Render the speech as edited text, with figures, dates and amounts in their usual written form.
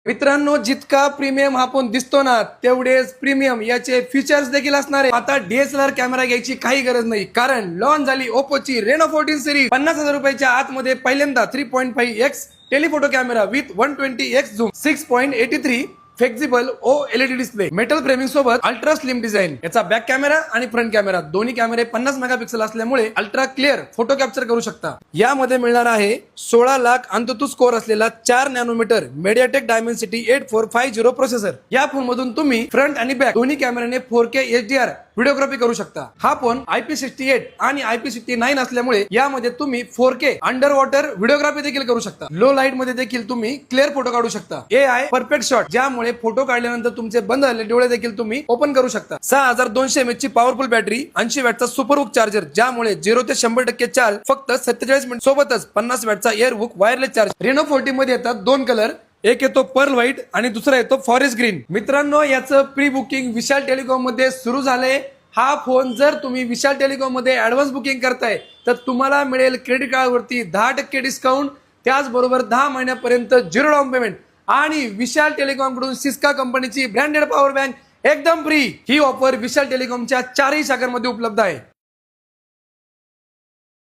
मित्रांनो, जितका प्रीमियम हा फोन दिसतो ना, तेवढेच प्रीमियम याचे फीचर्स देखील असणार आहे. आता डीएसएलआर कॅमेरा घ्यायची काही गरज नाही, कारण लॉन्च झाली ओप्पोची रेनो 14 सिरीज. 50,000 रुपयाच्या आतमध्ये पहिल्यांदा 3.5x telephoto camera with 120x zoom, 6.83 flexible OLED display, metal framing सोबत अल्ट्रा स्लिम डिझाइन. याचा बॅक कॅमेरा आणि फ्रंट कॅमेरा दोन्ही कॅमेरे 50 मेगापिक्सल असल्यामुळे अल्ट्रा क्लिअर फोटो कॅप्चर करू शकता. यामध्ये मिळणार आहे 16 लाख अंततू स्कोर असलेला 4 नॅनोमीटर MediaTek Dimensity 8450 प्रोसेसर. या फोन मधून तुम्ही फ्रंट आणि बॅक दोन्ही कॅमेऱ्याने 4K HDR व्हिडिओग्राफी करू शकता. हा फोन IP68 आणि IP69 असल्यामुळे यामध्ये तुम्ही 4K अंडर वॉटर व्हिडिओग्राफी देखील करू शकता. लो लाईट मध्ये देखील तुम्ही क्लिअर फोटो काढू शकता. AI परफेक्ट शॉट, ज्यामुळे फोटो काढल्यानंतर तुमचे बंद झालेले डोळे देखील तुम्ही ओपन करू शकता. 6200 mAh ची पॉवरफुल बॅटरी, 80 वॅटचा सुपर हुक चार्जर, ज्यामुळे 0 ते 100% चार्ज फक्त 47 मिनिट, सोबतच 50 वॅटचा air hook wireless charge. Reno 14 मध्ये येतात 2 कलर, एक येतो पर्ल व्हाईट आणि दुसरा येतो फॉरेस्ट ग्रीन. मित्रांनो, याचं प्री बुकिंग विशाल टेलिकॉम मध्ये सुरू झालंय. हा फोन जर तुम्ही विशाल टेलिकॉम मध्ये ऍडव्हान्स बुकिंग करताय तर तुम्हाला मिळेल क्रेडिट कार्डवरती 10% डिस्काउंट, त्याचबरोबर 10 महिन्यापर्यंत 0 डाऊन पेमेंट आणि विशाल टेलिकॉम कडून सिस्का कंपनीची ब्रँडेड पॉवर बँक एकदम फ्री. ही ऑफर विशाल टेलिकॉमच्या 4ही शाखांमध्ये उपलब्ध आहे.